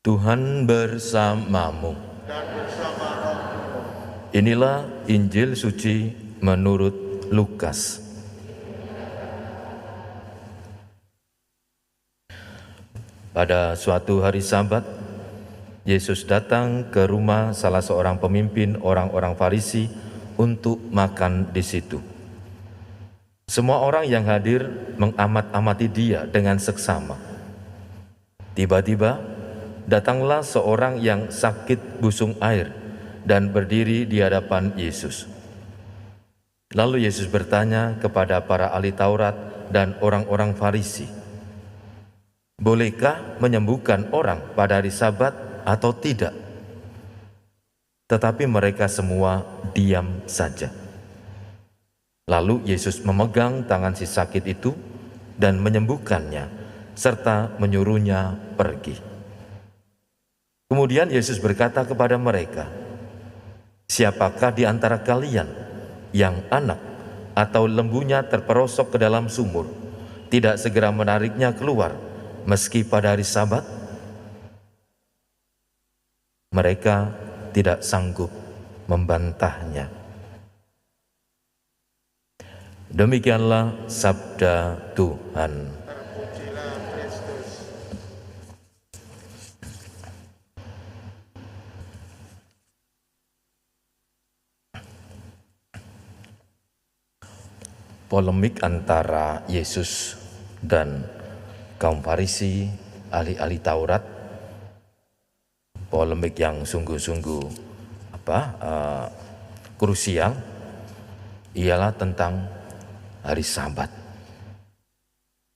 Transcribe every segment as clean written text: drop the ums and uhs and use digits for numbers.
Tuhan bersamamu. Dan bersama rohmu. Inilah Injil suci menurut Lukas. Pada suatu hari Sabat, Yesus datang ke rumah salah seorang pemimpin orang-orang Farisi untuk makan di situ. Semua orang yang hadir mengamat-amati dia dengan seksama. Tiba-tiba datanglah seorang yang sakit busung air dan berdiri di hadapan Yesus. Lalu Yesus bertanya kepada para ahli Taurat dan orang-orang Farisi, "Bolehkah menyembuhkan orang pada hari Sabat atau tidak?" Tetapi mereka semua diam saja. Lalu Yesus memegang tangan si sakit itu dan menyembuhkannya, serta menyuruhnya pergi. Kemudian Yesus berkata kepada mereka, "Siapakah di antara kalian yang anak atau lembunya terperosok ke dalam sumur, tidak segera menariknya keluar meski pada hari Sabat?" Mereka tidak sanggup membantahnya. Demikianlah sabda Tuhan. Terpujilah Kristus. Polemik antara Yesus dan kaum Farisi, ahli-ahli Taurat, polemik yang sungguh-sungguh krusial, ialah tentang hari Sabat.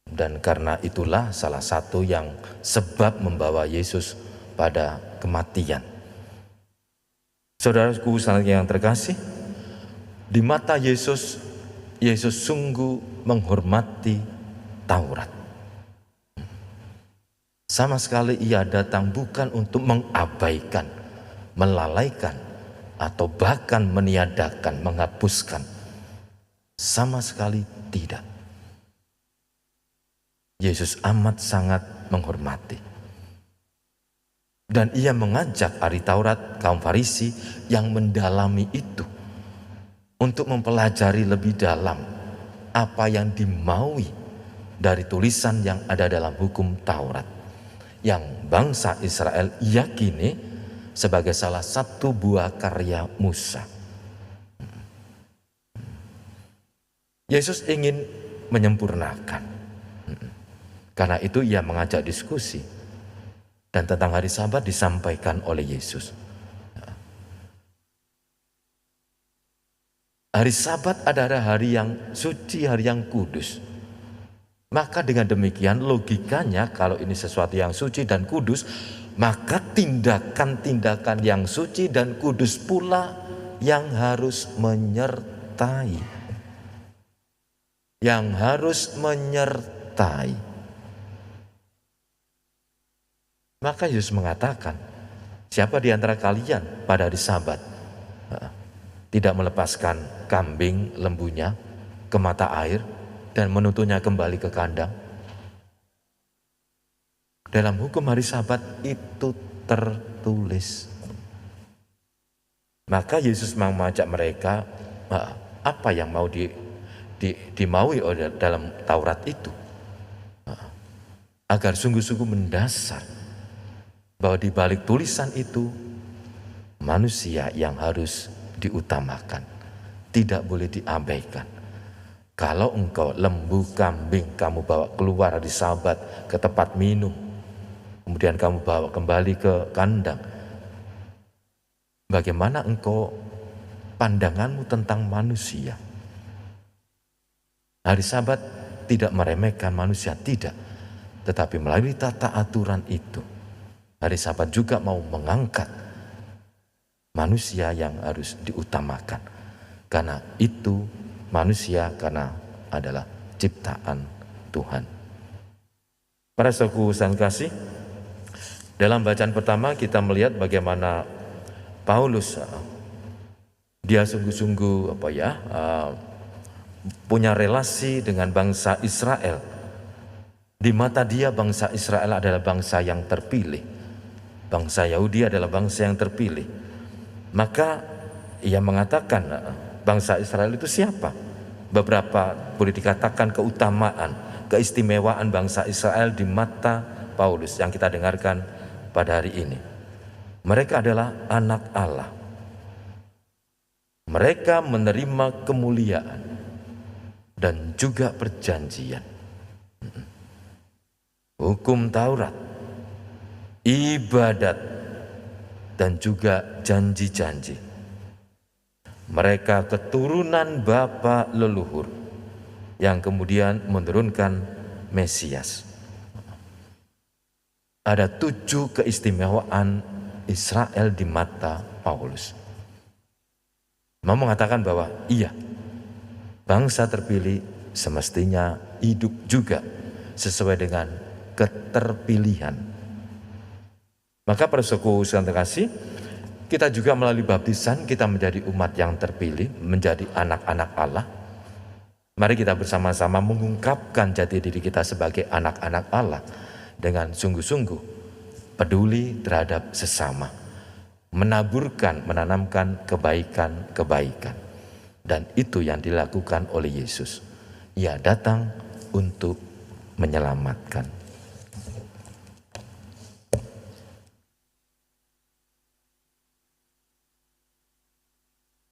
Dan karena itulah salah satu yang sebab membawa Yesus pada kematian. Saudaraku yang terkasih, di mata Yesus sungguh menghormati Taurat. Sama sekali ia datang bukan untuk mengabaikan, melalaikan, atau bahkan meniadakan, menghapuskan. Sama sekali tidak. Yesus amat sangat menghormati. Dan ia mengajak ahli Taurat, kaum Farisi yang mendalami itu, untuk mempelajari lebih dalam apa yang dimaui dari tulisan yang ada dalam hukum Taurat, yang bangsa Israel yakini sebagai salah satu buah karya Musa. Yesus ingin menyempurnakan. Karena itu ia mengajak diskusi. Dan tentang hari Sabat disampaikan oleh Yesus. Hari Sabat adalah hari yang suci, hari yang kudus. Maka dengan demikian logikanya kalau ini sesuatu yang suci dan kudus, maka tindakan-tindakan yang suci dan kudus pula yang harus menyertai. Yang harus menyertai. Maka Yesus mengatakan, siapa di antara kalian pada hari Sabat tidak melepaskan kambing lembunya ke mata air dan menuntunnya kembali ke kandang? Dalam hukum hari Sabat itu tertulis. Maka Yesus mengajak mereka, apa yang mau dimaui dalam Taurat itu, agar sungguh-sungguh mendasar bahwa di balik tulisan itu manusia yang harus diutamakan, tidak boleh diabaikan. Kalau engkau lembu kambing kamu bawa keluar di Sabat ke tempat minum, kemudian kamu bawa kembali ke kandang, bagaimana engkau pandanganmu tentang manusia? Hari Sabat tidak meremehkan manusia, tidak. Tetapi melalui tata aturan itu, hari Sabat juga mau mengangkat manusia yang harus diutamakan. Karena itu manusia karena adalah ciptaan Tuhan. Para saudaraku yang kasih, dalam bacaan pertama kita melihat bagaimana Paulus dia sungguh-sungguh punya relasi dengan bangsa Israel. Di mata dia bangsa Israel adalah bangsa yang terpilih, bangsa Yahudi adalah bangsa yang terpilih. Maka ia mengatakan bangsa Israel itu siapa? Beberapa boleh dikatakan keutamaan, keistimewaan bangsa Israel di mata Paulus yang kita dengarkan pada hari ini. Mereka adalah anak Allah. Mereka menerima kemuliaan dan juga perjanjian. Hukum Taurat, ibadat, dan juga janji-janji. Mereka keturunan bapa leluhur yang kemudian menurunkan Mesias. Ada 7 keistimewaan Israel di mata Paulus. Mau mengatakan bahwa iya, bangsa terpilih semestinya hidup juga sesuai dengan keterpilihan. Maka para saudaraku sekalian terkasih, kita juga melalui baptisan kita menjadi umat yang terpilih, menjadi anak-anak Allah. Mari kita bersama-sama mengungkapkan jati diri kita sebagai anak-anak Allah dengan sungguh-sungguh peduli terhadap sesama, menanamkan kebaikan-kebaikan. Dan itu yang dilakukan oleh Yesus. Ia datang untuk menyelamatkan.